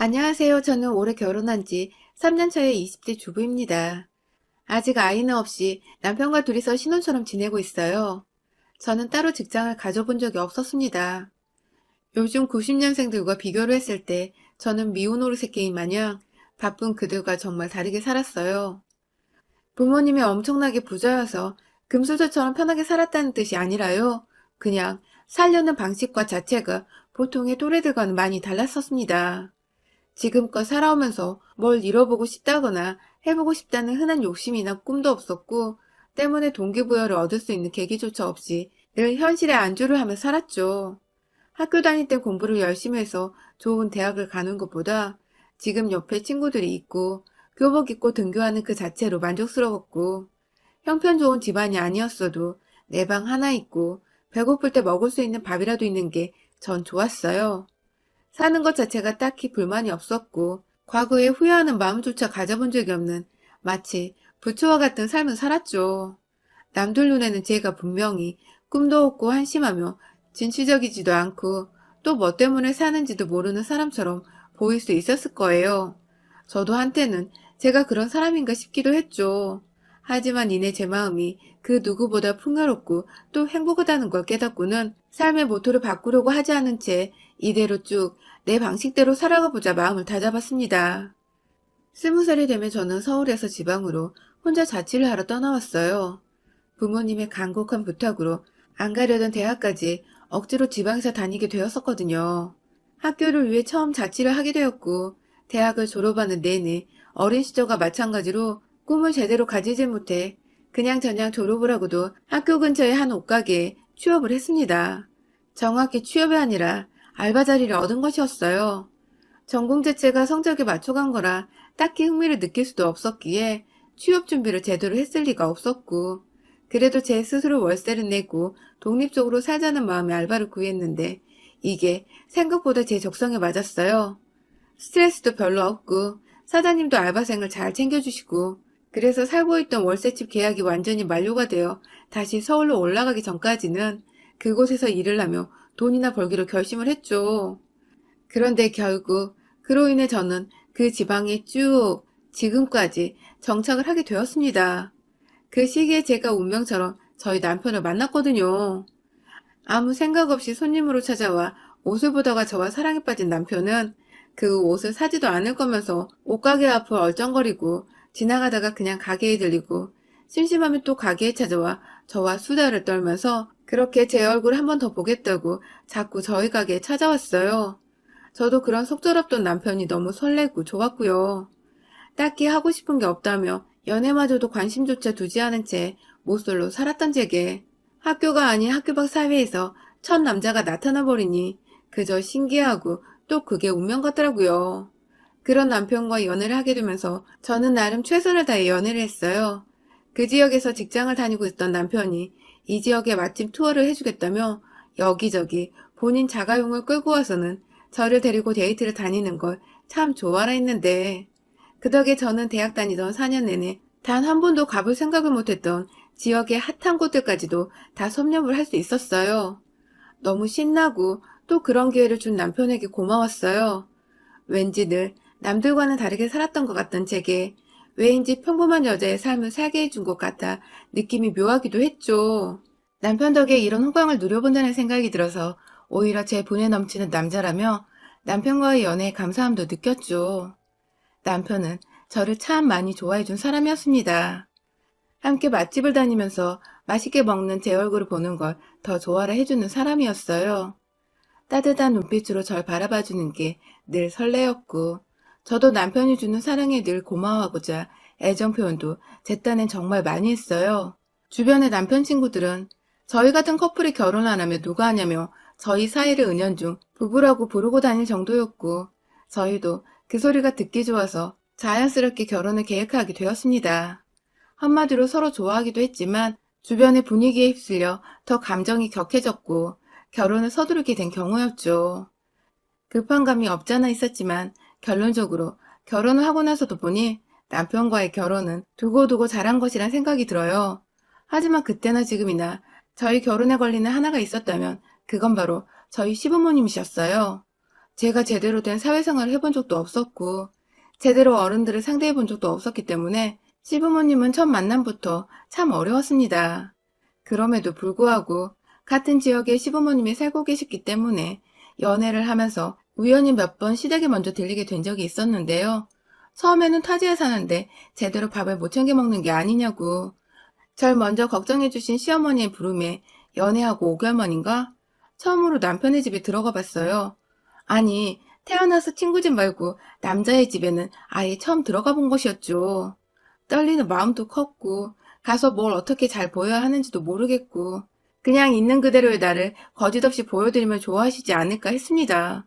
안녕하세요. 저는 올해 결혼한 지 3년 차의 20대 주부입니다. 아직 아이는 없이 남편과 둘이서 신혼처럼 지내고 있어요. 저는 따로 직장을 가져본 적이 없었습니다. 요즘 90년생들과 비교를 했을 때 저는 미운 오르새끼인 마냥 바쁜 그들과 정말 다르게 살았어요. 부모님이 엄청나게 부자여서 금수저처럼 편하게 살았다는 뜻이 아니라요. 그냥 살려는 방식과 자체가 보통의 또래들과는 많이 달랐었습니다. 지금껏 살아오면서 뭘 잃어보고 싶다거나 해보고 싶다는 흔한 욕심이나 꿈도 없었고, 때문에 동기부여를 얻을 수 있는 계기조차 없이 늘 현실에 안주를 하며 살았죠. 학교 다닐 때 공부를 열심히 해서 좋은 대학을 가는 것보다 지금 옆에 친구들이 있고 교복 입고 등교하는 그 자체로 만족스러웠고, 형편 좋은 집안이 아니었어도 내 방 하나 있고 배고플 때 먹을 수 있는 밥이라도 있는 게 전 좋았어요. 사는 것 자체가 딱히 불만이 없었고 과거에 후회하는 마음조차 가져본 적이 없는 마치 부처와 같은 삶을 살았죠. 남들 눈에는 제가 분명히 꿈도 없고 한심하며 진취적이지도 않고 또 뭐 때문에 사는지도 모르는 사람처럼 보일 수 있었을 거예요. 저도 한때는 제가 그런 사람인가 싶기도 했죠. 하지만 이내 제 마음이 그 누구보다 풍요롭고 또 행복하다는 걸 깨닫고는 삶의 모토를 바꾸려고 하지 않은 채 이대로 쭉 내 방식대로 살아가보자 마음을 다잡았습니다. 20살이 되면 저는 서울에서 지방으로 혼자 자취를 하러 떠나왔어요. 부모님의 간곡한 부탁으로 안 가려던 대학까지 억지로 지방에서 다니게 되었었거든요. 학교를 위해 처음 자취를 하게 되었고, 대학을 졸업하는 내내 어린 시절과 마찬가지로 꿈을 제대로 가지지 못해 그냥저냥 졸업을 하고도 학교 근처의 한 옷가게에 취업을 했습니다. 정확히 취업이 아니라 알바 자리를 얻은 것이었어요. 전공 자체가 성적에 맞춰간 거라 딱히 흥미를 느낄 수도 없었기에 취업 준비를 제대로 했을 리가 없었고, 그래도 제 스스로 월세를 내고 독립적으로 살자는 마음에 알바를 구했는데 이게 생각보다 제 적성에 맞았어요. 스트레스도 별로 없고 사장님도 알바생을 잘 챙겨주시고, 그래서 살고 있던 월세집 계약이 완전히 만료가 되어 다시 서울로 올라가기 전까지는 그곳에서 일을 하며 돈이나 벌기로 결심을 했죠. 그런데 결국 그로 인해 저는 그 지방에 쭉 지금까지 정착을 하게 되었습니다. 그 시기에 제가 운명처럼 저희 남편을 만났거든요. 아무 생각 없이 손님으로 찾아와 옷을 보다가 저와 사랑에 빠진 남편은 그 옷을 사지도 않을 거면서 옷가게 앞을 얼쩡거리고 지나가다가 그냥 가게에 들리고 심심하면 또 가게에 찾아와 저와 수다를 떨면서 그렇게 제 얼굴 한 번 더 보겠다고 자꾸 저희 가게에 찾아왔어요. 저도 그런 속절없던 남편이 너무 설레고 좋았고요. 딱히 하고 싶은 게 없다며 연애마저도 관심조차 두지 않은 채 모쏠로 살았던 제게 학교가 아닌 학교 밖 사회에서 첫 남자가 나타나 버리니 그저 신기하고 또 그게 운명 같더라고요. 그런 남편과 연애를 하게 되면서 저는 나름 최선을 다해 연애를 했어요. 그 지역에서 직장을 다니고 있던 남편이 이 지역에 맛집 투어를 해주겠다며 여기저기 본인 자가용을 끌고 와서는 저를 데리고 데이트를 다니는 걸 참 좋아라 했는데, 그 덕에 저는 대학 다니던 4년 내내 단 한 번도 가볼 생각을 못했던 지역의 핫한 곳들까지도 다 섭렵을 할 수 있었어요. 너무 신나고 또 그런 기회를 준 남편에게 고마웠어요. 왠지 늘 남들과는 다르게 살았던 것 같던 제게 왜인지 평범한 여자의 삶을 살게 해준 것 같아 느낌이 묘하기도 했죠. 남편 덕에 이런 호강을 누려본다는 생각이 들어서 오히려 제 분에 넘치는 남자라며 남편과의 연애에 감사함도 느꼈죠. 남편은 저를 참 많이 좋아해준 사람이었습니다. 함께 맛집을 다니면서 맛있게 먹는 제 얼굴을 보는 걸 더 좋아라 해주는 사람이었어요. 따뜻한 눈빛으로 절 바라봐주는 게 늘 설레었고, 저도 남편이 주는 사랑에 늘 고마워하고자 애정 표현도 제 딴엔 정말 많이 했어요. 주변의 남편 친구들은 저희 같은 커플이 결혼 안 하면 누가 하냐며 저희 사이를 은연중 부부라고 부르고 다닐 정도였고, 저희도 그 소리가 듣기 좋아서 자연스럽게 결혼을 계획하게 되었습니다. 한마디로 서로 좋아하기도 했지만 주변의 분위기에 휩쓸려 더 감정이 격해졌고 결혼을 서두르게 된 경우였죠. 급한 감이 없잖아 있었지만 결론적으로 결혼을 하고 나서도 보니 남편과의 결혼은 두고두고 잘한 것이란 생각이 들어요. 하지만 그때나 지금이나 저희 결혼에 걸리는 하나가 있었다면 그건 바로 저희 시부모님이셨어요. 제가 제대로 된 사회생활을 해본 적도 없었고, 제대로 어른들을 상대해 본 적도 없었기 때문에 시부모님은 첫 만남부터 참 어려웠습니다. 그럼에도 불구하고 같은 지역에 시부모님이 살고 계셨기 때문에 연애를 하면서 우연히 몇 번 시댁에 먼저 들리게 된 적이 있었는데요. 처음에는 타지에 사는데 제대로 밥을 못 챙겨 먹는 게 아니냐고 절 먼저 걱정해주신 시어머니의 부름에 연애하고 5개월 만인가 처음으로 남편의 집에 들어가 봤어요. 아니, 태어나서 친구 집 말고 남자의 집에는 아예 처음 들어가 본 것이었죠. 떨리는 마음도 컸고, 가서 뭘 어떻게 잘 보여야 하는지도 모르겠고, 그냥 있는 그대로의 나를 거짓없이 보여드리면 좋아하시지 않을까 했습니다.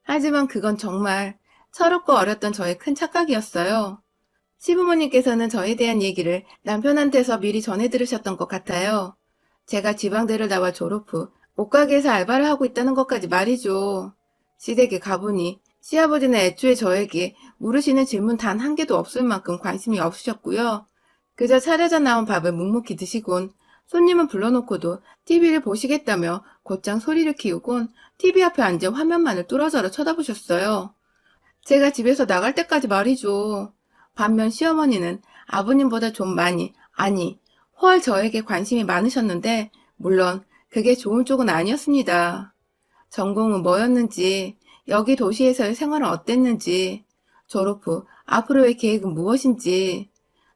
하지만 그건 정말 철없고 어렸던 저의 큰 착각이었어요. 시부모님께서는 저에 대한 얘기를 남편한테서 미리 전해 들으셨던 것 같아요. 제가 지방대를 나와 졸업 후 옷가게에서 알바를 하고 있다는 것까지 말이죠. 시댁에 가보니 시아버지는 애초에 저에게 물으시는 질문 단 한 개도 없을 만큼 관심이 없으셨고요. 그저 차려져 나온 밥을 묵묵히 드시곤 손님은 불러놓고도 TV를 보시겠다며 곧장 소리를 키우곤 TV 앞에 앉아 화면만을 뚫어져라 쳐다보셨어요. 제가 집에서 나갈 때까지 말이죠. 반면 시어머니는 아버님보다 좀 많이, 아니, 훨 저에게 관심이 많으셨는데, 물론 그게 좋은 쪽은 아니었습니다. 전공은 뭐였는지, 여기 도시에서의 생활은 어땠는지, 졸업 후 앞으로의 계획은 무엇인지,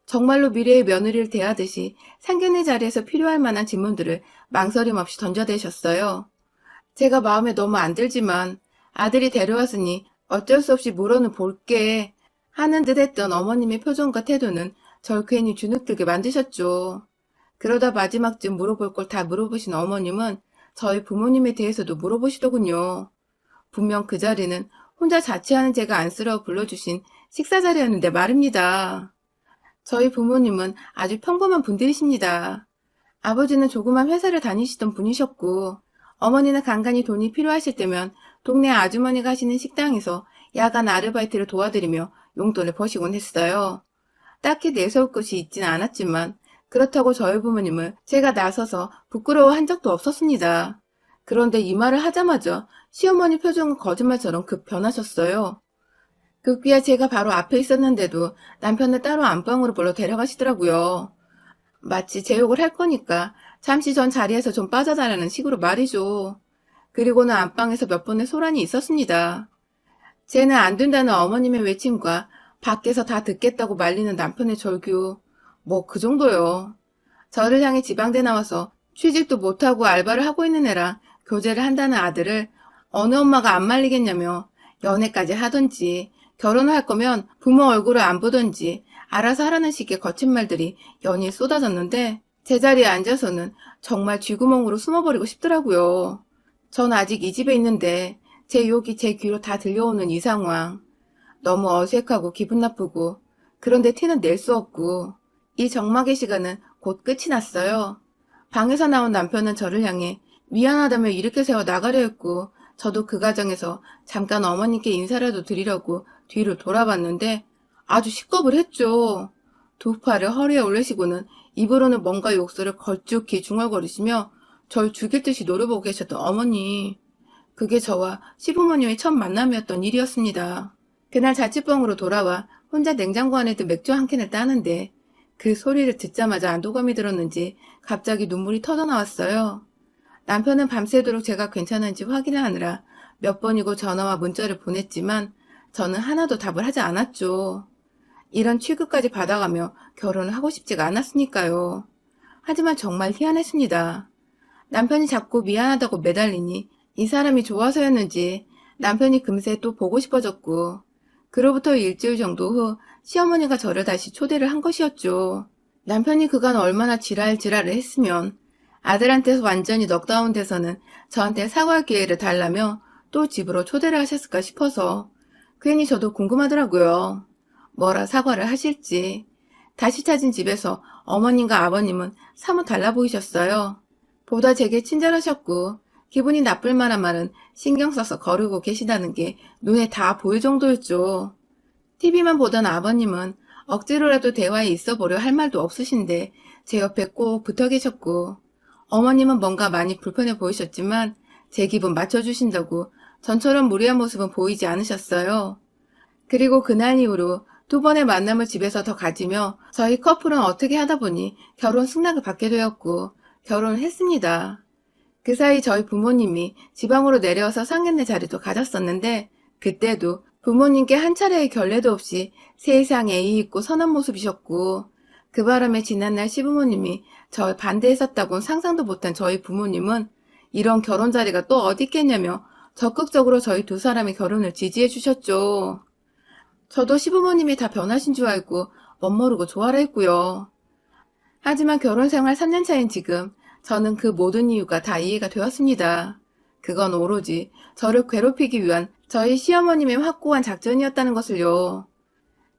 정말로 미래의 며느리를 대하듯이 상견례 자리에서 필요할 만한 질문들을 망설임 없이 던져대셨어요. 제가 마음에 너무 안 들지만 아들이 데려왔으니 어쩔 수 없이 물어는 볼게 하는 듯 했던 어머님의 표정과 태도는 절 괜히 주눅들게 만드셨죠. 그러다 마지막쯤 물어볼 걸 다 물어보신 어머님은 저희 부모님에 대해서도 물어보시더군요. 분명 그 자리는 혼자 자취하는 제가 안쓰러워 불러주신 식사 자리였는데 말입니다. 저희 부모님은 아주 평범한 분들이십니다. 아버지는 조그만 회사를 다니시던 분이셨고, 어머니는 간간히 돈이 필요하실 때면 동네 아주머니가 하시는 식당에서 야간 아르바이트를 도와드리며 용돈을 버시곤 했어요. 딱히 내세울 것이 있지는 않았지만 그렇다고 저희 부모님을 제가 나서서 부끄러워한 적도 없었습니다. 그런데 이 말을 하자마자 시어머니 표정은 거짓말처럼 급 변하셨어요. 급기야 제가 바로 앞에 있었는데도 남편을 따로 안방으로 불러 데려가시더라고요. 마치 제 욕을 할 거니까 잠시 전 자리에서 좀 빠져달라는 식으로 말이죠. 그리고는 안방에서 몇 번의 소란이 있었습니다. 쟤는 안 된다는 어머님의 외침과 밖에서 다 듣겠다고 말리는 남편의 절규. 뭐 그 정도요. 저를 향해 지방대 나와서 취직도 못하고 알바를 하고 있는 애랑 교제를 한다는 아들을 어느 엄마가 안 말리겠냐며 연애까지 하던지 결혼을 할 거면 부모 얼굴을 안 보던지 알아서 하라는 식의 거친 말들이 연일 쏟아졌는데 제 자리에 앉아서는 정말 쥐구멍으로 숨어버리고 싶더라고요. 전 아직 이 집에 있는데 제 욕이 제 귀로 다 들려오는 이 상황. 너무 어색하고 기분 나쁘고 그런데 티는 낼 수 없고 이 적막의 시간은 곧 끝이 났어요. 방에서 나온 남편은 저를 향해 미안하다며 일으켜 세워 나가려 했고 저도 그 과정에서 잠깐 어머님께 인사라도 드리려고 뒤를 돌아봤는데 아주 식겁을 했죠. 두 팔을 허리에 올리시고는 입으로는 뭔가 욕설을 걸쭉히 중얼거리시며 절 죽일 듯이 노려보고 계셨던 어머니. 그게 저와 시부모님의 첫 만남이었던 일이었습니다. 그날 자취방으로 돌아와 혼자 냉장고 안에 든 맥주 한 캔을 따는데 그 소리를 듣자마자 안도감이 들었는지 갑자기 눈물이 터져나왔어요. 남편은 밤새도록 제가 괜찮은지 확인을 하느라 몇 번이고 전화와 문자를 보냈지만 저는 하나도 답을 하지 않았죠. 이런 취급까지 받아가며 결혼을 하고 싶지가 않았으니까요. 하지만 정말 희한했습니다. 남편이 자꾸 미안하다고 매달리니 이 사람이 좋아서였는지 남편이 금세 또 보고 싶어졌고 그로부터 일주일 정도 후 시어머니가 저를 다시 초대를 한 것이었죠. 남편이 그간 얼마나 지랄지랄을 했으면 아들한테서 완전히 넉다운 돼서는 저한테 사과할 기회를 달라며 또 집으로 초대를 하셨을까 싶어서 괜히 저도 궁금하더라고요. 뭐라 사과를 하실지. 다시 찾은 집에서 어머님과 아버님은 사뭇 달라 보이셨어요. 보다 제게 친절하셨고 기분이 나쁠 만한 말은 신경 써서 거르고 계시다는 게 눈에 다 보일 정도였죠. TV만 보던 아버님은 억지로라도 대화에 있어 보려 할 말도 없으신데 제 옆에 꼭 붙어 계셨고 어머님은 뭔가 많이 불편해 보이셨지만 제 기분 맞춰주신다고 전처럼 무례한 모습은 보이지 않으셨어요. 그리고 그날 이후로 두 번의 만남을 집에서 더 가지며 저희 커플은 어떻게 하다 보니 결혼 승낙을 받게 되었고 결혼을 했습니다. 그 사이 저희 부모님이 지방으로 내려와서 상견례 자리도 가졌었는데 그때도 부모님께 한 차례의 결례도 없이 세상 예의 있고 선한 모습이셨고 그 바람에 지난날 시부모님이 절 반대했었다고는 상상도 못한 저희 부모님은 이런 결혼 자리가 또 어디 있겠냐며 적극적으로 저희 두 사람의 결혼을 지지해 주셨죠. 저도 시부모님이 다 변하신 줄 알고 멋모르고 좋아라 했고요. 하지만 결혼 생활 3년 차인 지금 저는 그 모든 이유가 다 이해가 되었습니다. 그건 오로지 저를 괴롭히기 위한 저희 시어머님의 확고한 작전이었다는 것을요.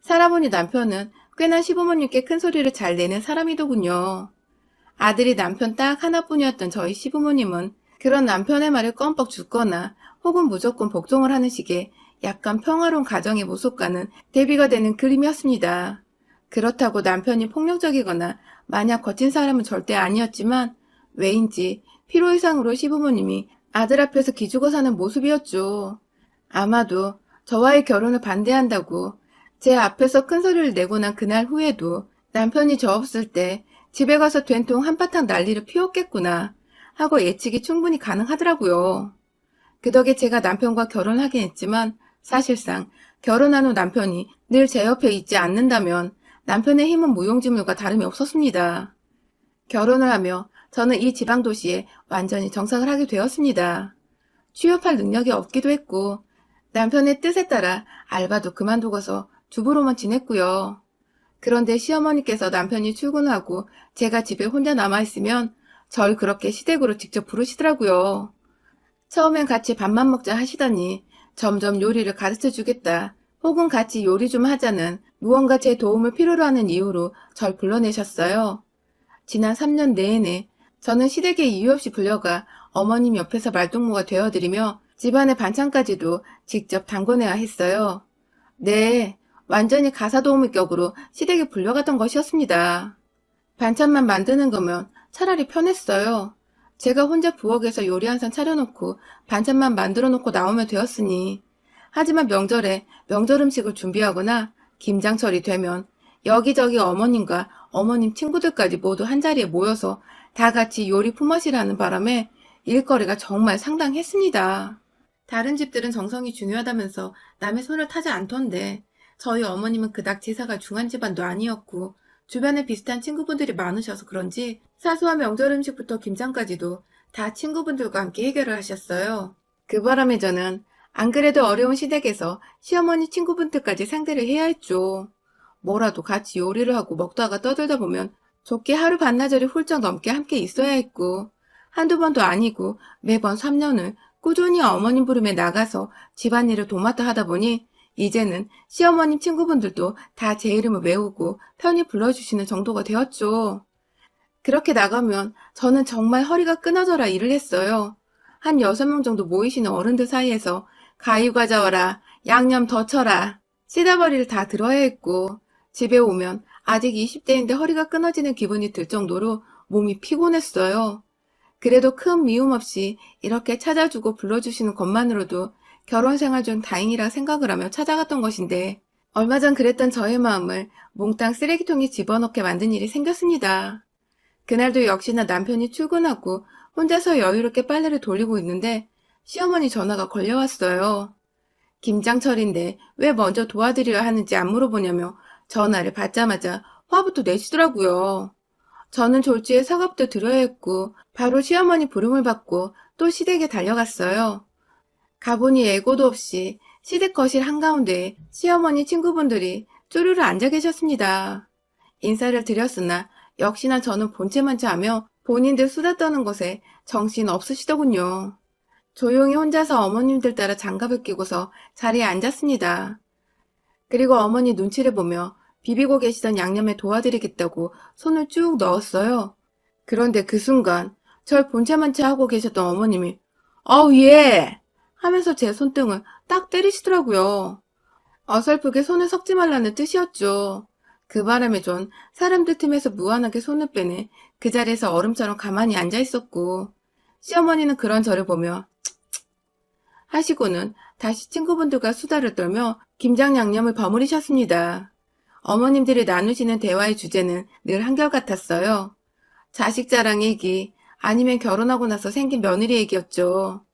살아보니 남편은 꽤나 시부모님께 큰 소리를 잘 내는 사람이더군요. 아들이 남편 딱 하나뿐이었던 저희 시부모님은 그런 남편의 말을 껌뻑 죽거나 혹은 무조건 복종을 하는 식의 약간 평화로운 가정의 모습과는 대비가 되는 그림이었습니다. 그렇다고 남편이 폭력적이거나 마냥 거친 사람은 절대 아니었지만 왜인지 필요 이상으로 시부모님이 아들 앞에서 기죽어 사는 모습이었죠. 아마도 저와의 결혼을 반대한다고 제 앞에서 큰 소리를 내고 난 그날 후에도 남편이 저 없을 때 집에 가서 된통 한바탕 난리를 피웠겠구나 하고 예측이 충분히 가능하더라고요. 그 덕에 제가 남편과 결혼하긴 했지만 사실상 결혼한 후 남편이 늘 제 옆에 있지 않는다면 남편의 힘은 무용지물과 다름이 없었습니다. 결혼을 하며 저는 이 지방 도시에 완전히 정착을 하게 되었습니다. 취업할 능력이 없기도 했고 남편의 뜻에 따라 알바도 그만두고서 주부로만 지냈고요. 그런데 시어머니께서 남편이 출근하고 제가 집에 혼자 남아있으면 절 그렇게 시댁으로 직접 부르시더라고요. 처음엔 같이 밥만 먹자 하시더니 점점 요리를 가르쳐 주겠다 혹은 같이 요리 좀 하자는 무언가 제 도움을 필요로 하는 이유로 절 불러내셨어요. 지난 3년 내내 저는 시댁에 이유 없이 불려가 어머님 옆에서 말동무가 되어드리며 집안의 반찬까지도 직접 담궈내야 했어요. 네, 완전히 가사도우미 격으로 시댁에 불려갔던 것이었습니다. 반찬만 만드는 거면 차라리 편했어요. 제가 혼자 부엌에서 요리 한 상 차려놓고 반찬만 만들어 놓고 나오면 되었으니. 하지만 명절에 명절 음식을 준비하거나 김장철이 되면 여기저기 어머님과 어머님 친구들까지 모두 한자리에 모여서 다 같이 요리 품앗이라는 바람에 일거리가 정말 상당했습니다. 다른 집들은 정성이 중요하다면서 남의 손을 타지 않던데 저희 어머님은 그닥 제사가 중한 집안도 아니었고 주변에 비슷한 친구분들이 많으셔서 그런지 사소한 명절 음식부터 김장까지도 다 친구분들과 함께 해결을 하셨어요. 그 바람에 저는 안 그래도 어려운 시댁에서 시어머니 친구분들까지 상대를 해야 했죠. 뭐라도 같이 요리를 하고 먹다가 떠들다 보면 좋게 하루 반나절이 훌쩍 넘게 함께 있어야 했고 한두 번도 아니고 매번 3년을 꾸준히 어머님 부름에 나가서 집안일을 도맡아 하다 보니 이제는 시어머님 친구분들도 다 제 이름을 외우고 편히 불러주시는 정도가 되었죠. 그렇게 나가면 저는 정말 허리가 끊어져라 일을 했어요. 한 6명 정도 모이시는 어른들 사이에서 가위 가져와라, 양념 더 쳐라, 씨다버리를 다 들어야 했고 집에 오면 아직 20대인데 허리가 끊어지는 기분이 들 정도로 몸이 피곤했어요. 그래도 큰 미움 없이 이렇게 찾아주고 불러주시는 것만으로도 결혼 생활 중 다행이라 생각을 하며 찾아갔던 것인데 얼마 전 그랬던 저의 마음을 몽땅 쓰레기통에 집어넣게 만든 일이 생겼습니다. 그날도 역시나 남편이 출근하고 혼자서 여유롭게 빨래를 돌리고 있는데 시어머니 전화가 걸려왔어요. 김장철인데 왜 먼저 도와드려야 하는지 안 물어보냐며 전화를 받자마자 화부터 내시더라고요. 저는 졸지에 사과부터 드려야 했고 바로 시어머니 부름을 받고 또 시댁에 달려갔어요. 가보니 예고도 없이 시댁 거실 한가운데에 시어머니 친구분들이 쪼르르 앉아 계셨습니다. 인사를 드렸으나 역시나 저는 본체만치 하며 본인들 수다 떠는 것에 정신 없으시더군요. 조용히 혼자서 어머님들 따라 장갑을 끼고서 자리에 앉았습니다. 그리고 어머니 눈치를 보며 비비고 계시던 양념에 도와드리겠다고 손을 쭉 넣었어요. 그런데 그 순간 절 본체만치 하고 계셨던 어머님이 "어우 예!" 하면서 제 손등을 딱 때리시더라고요. 어설프게 손을 섞지 말라는 뜻이었죠. 그 바람에 전 사람들 틈에서 무한하게 손을 빼내 그 자리에서 얼음처럼 가만히 앉아 있었고 시어머니는 그런 저를 보며 하시고는 다시 친구분들과 수다를 떨며 김장 양념을 버무리셨습니다. 어머님들이 나누시는 대화의 주제는 늘 한결같았어요. 자식 자랑 얘기, 아니면 결혼하고 나서 생긴 며느리 얘기였죠.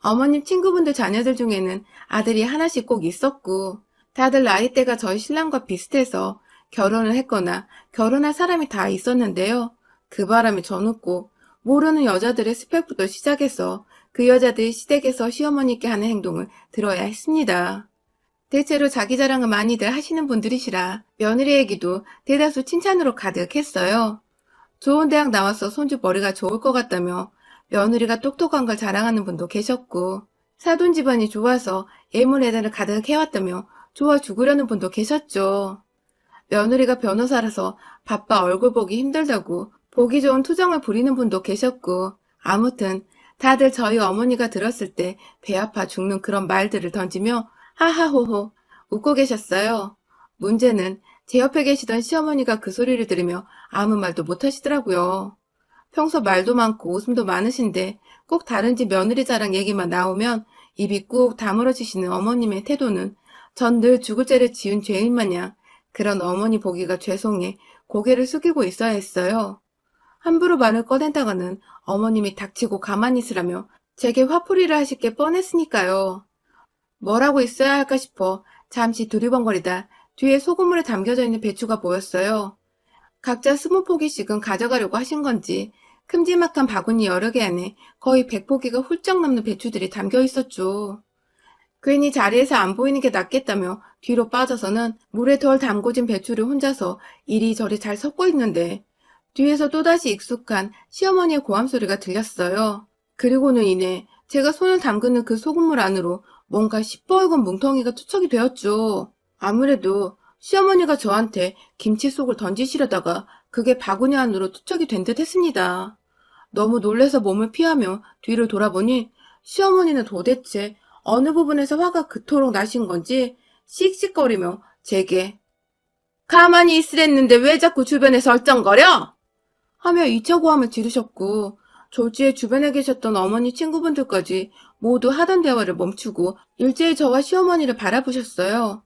어머님 친구분들 자녀들 중에는 아들이 하나씩 꼭 있었고, 다들 나이대가 저희 신랑과 비슷해서 결혼을 했거나 결혼할 사람이 다 있었는데요. 그 바람에 저는 꼭 모르는 여자들의 스펙부터 시작해서 그 여자들이 시댁에서 시어머니께 하는 행동을 들어야 했습니다. 대체로 자기 자랑을 많이들 하시는 분들이시라 며느리 얘기도 대다수 칭찬으로 가득했어요. 좋은 대학 나와서 손주 머리가 좋을 것 같다며 며느리가 똑똑한 걸 자랑하는 분도 계셨고, 사돈 집안이 좋아서 예물애들을 가득 해왔다며 좋아 죽으려는 분도 계셨죠. 며느리가 변호사라서 바빠 얼굴 보기 힘들다고 보기 좋은 투정을 부리는 분도 계셨고, 아무튼 다들 저희 어머니가 들었을 때 배 아파 죽는 그런 말들을 던지며 하하호호 웃고 계셨어요. 문제는 제 옆에 계시던 시어머니가 그 소리를 들으며 아무 말도 못 하시더라고요. 평소 말도 많고 웃음도 많으신데 꼭 다른 집 며느리 자랑 얘기만 나오면 입이 꾹 다물어지시는 어머님의 태도는 전 늘 죽을 죄를 지은 죄인 마냥 그런 어머니 보기가 죄송해 고개를 숙이고 있어야 했어요. 함부로 말을 꺼낸다가는 어머님이 닥치고 가만히 있으라며 제게 화풀이를 하실 게 뻔했으니까요. 뭐라고 있어야 할까 싶어 잠시 두리번거리다 뒤에 소금물에 담겨져 있는 배추가 보였어요. 각자 20포기씩은 가져가려고 하신 건지 큼지막한 바구니 여러 개 안에 거의 100포기가 훌쩍 넘는 배추들이 담겨 있었죠. 괜히 자리에서 안 보이는 게 낫겠다며 뒤로 빠져서는 물에 덜 담궈진 배추를 혼자서 이리저리 잘 섞고 있는데 뒤에서 또다시 익숙한 시어머니의 고함 소리가 들렸어요. 그리고는 이내 제가 손을 담그는 그 소금물 안으로 뭔가 시뻘건 뭉텅이가 투척이 되었죠. 아무래도 시어머니가 저한테 김치 속을 던지시려다가 그게 바구니 안으로 투척이 된 듯 했습니다. 너무 놀라서 몸을 피하며 뒤를 돌아보니 시어머니는 도대체 어느 부분에서 화가 그토록 나신 건지 씩씩거리며 제게 가만히 있으랬는데 왜 자꾸 주변에서 얼쩡거려? 하며 2차 고함을 지르셨고 졸지에 주변에 계셨던 어머니 친구분들까지 모두 하던 대화를 멈추고 일제히 저와 시어머니를 바라보셨어요.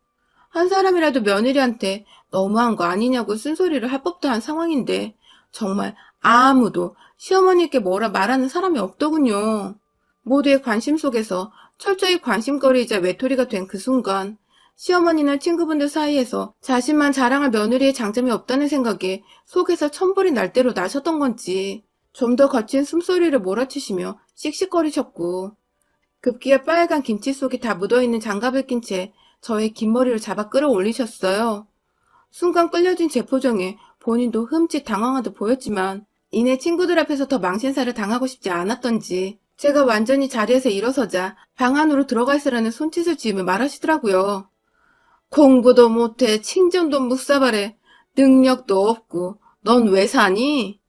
한 사람이라도 며느리한테 너무한 거 아니냐고 쓴소리를 할 법도 한 상황인데 정말 아무도 시어머니께 뭐라 말하는 사람이 없더군요. 모두의 관심 속에서 철저히 관심거리이자 외톨이가 된 그 순간 시어머니는 친구분들 사이에서 자신만 자랑할 며느리의 장점이 없다는 생각에 속에서 천불이 날 대로 나셨던 건지 좀 더 거친 숨소리를 몰아치시며 씩씩거리셨고 급기야 빨간 김치 속에 다 묻어있는 장갑을 낀 채 저의 긴 머리를 잡아 끌어올리셨어요. 순간 끌려진 제 표정에 본인도 흠칫 당황하듯 보였지만 이내 친구들 앞에서 더 망신살을 당하고 싶지 않았던지 제가 완전히 자리에서 일어서자 방 안으로 들어가 있으라는 손짓을 지으며 말하시더라고요. 공부도 못해 친정도 묵사발해 능력도 없고 넌 왜 사니?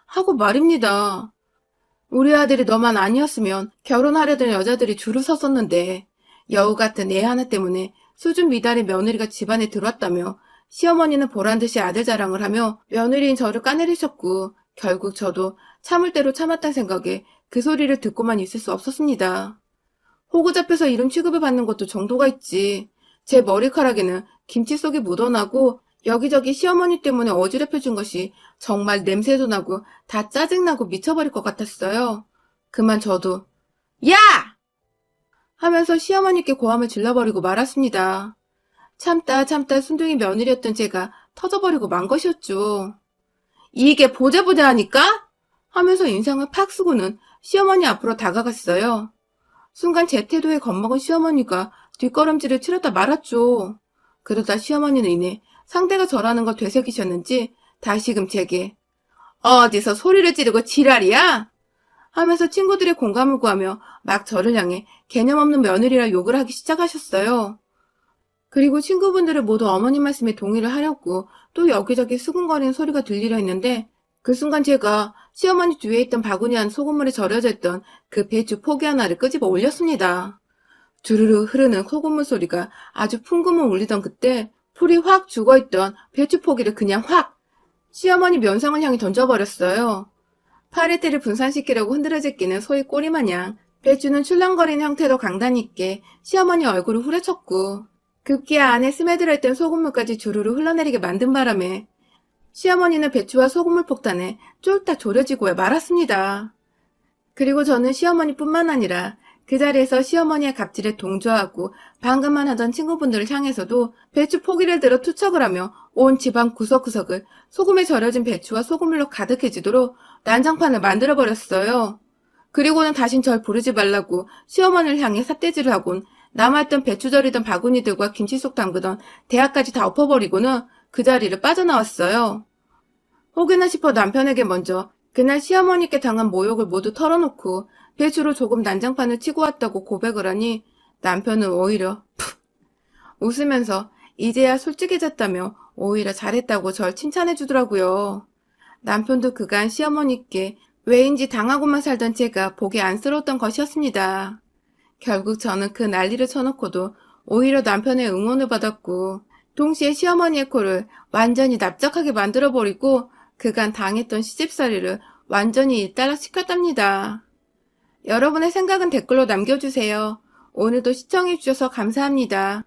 하고 말입니다. 우리 아들이 너만 아니었으면 결혼하려던 여자들이 줄을 섰었는데 여우 같은 애 하나 때문에 수준 미달의 며느리가 집안에 들어왔다며 시어머니는 보란듯이 아들 자랑을 하며 며느리인 저를 까내리셨고 결국 저도 참을 대로 참았다는 생각에 그 소리를 듣고만 있을 수 없었습니다. 호구 잡혀서 이런 취급을 받는 것도 정도가 있지. 제 머리카락에는 김치 속이 묻어나고 여기저기 시어머니 때문에 어지럽혀진 것이 정말 냄새도 나고 다 짜증나고 미쳐버릴 것 같았어요. 그만 저도 야! 하면서 시어머니께 고함을 질러버리고 말았습니다. 참다 순둥이 며느리였던 제가 터져버리고 만 것이었죠. 이게 보자보자 하니까? 하면서 인상을 팍 쓰고는 시어머니 앞으로 다가갔어요. 순간 제 태도에 겁먹은 시어머니가 뒷걸음질을 치렀다 말았죠. 그러다 시어머니는 이내 상대가 저라는 걸 되새기셨는지 다시금 제게 어디서 소리를 지르고 지랄이야? 하면서 친구들의 공감을 구하며 막 저를 향해 개념 없는 며느리라 욕을 하기 시작하셨어요. 그리고 친구분들을 모두 어머님 말씀에 동의를 하려고 또 여기저기 수근거리는 소리가 들리려 했는데 그 순간 제가 시어머니 뒤에 있던 바구니 안 소금물에 절여져 있던 그 배추 포기 하나를 끄집어 올렸습니다. 주르르 흐르는 소금물 소리가 아주 풍금을 울리던 그때 풀이 확 죽어있던 배추 포기를 그냥 확 시어머니 면상을 향해 던져버렸어요. 파리떼를 분산시키려고 흔들어 제끼는 소의 꼬리마냥 배추는 출렁거리는 형태로 강단 있게 시어머니 얼굴을 후려쳤고 급기야 안에 스며들어 있던 소금물까지 주르르 흘러내리게 만든 바람에 시어머니는 배추와 소금물 폭탄에 쫄딱 졸여지고 말았습니다. 그리고 저는 시어머니뿐만 아니라 그 자리에서 시어머니의 갑질에 동조하고 방금만 하던 친구분들을 향해서도 배추 포기를 들어 투척을 하며 온 집안 구석구석을 소금에 절여진 배추와 소금물로 가득해지도록 난장판을 만들어버렸어요. 그리고는 다신 절 부르지 말라고 시어머니를 향해 삿대질을 하곤 남아있던 배추 절이던 바구니들과 김치 속 담그던 대야까지 다 엎어버리고는 그 자리를 빠져나왔어요. 혹여나 싶어 남편에게 먼저 그날 시어머니께 당한 모욕을 모두 털어놓고 배추로 조금 난장판을 치고 왔다고 고백을 하니 남편은 오히려 푹 웃으면서 이제야 솔직해졌다며 오히려 잘했다고 절 칭찬해 주더라고요. 남편도 그간 시어머니께 왜인지 당하고만 살던 제가 보기 안쓰러웠던 것이었습니다. 결국 저는 그 난리를 쳐놓고도 오히려 남편의 응원을 받았고 동시에 시어머니의 코를 완전히 납작하게 만들어버리고 그간 당했던 시집살이를 완전히 일단락시켰답니다. 여러분의 생각은 댓글로 남겨주세요. 오늘도 시청해주셔서 감사합니다.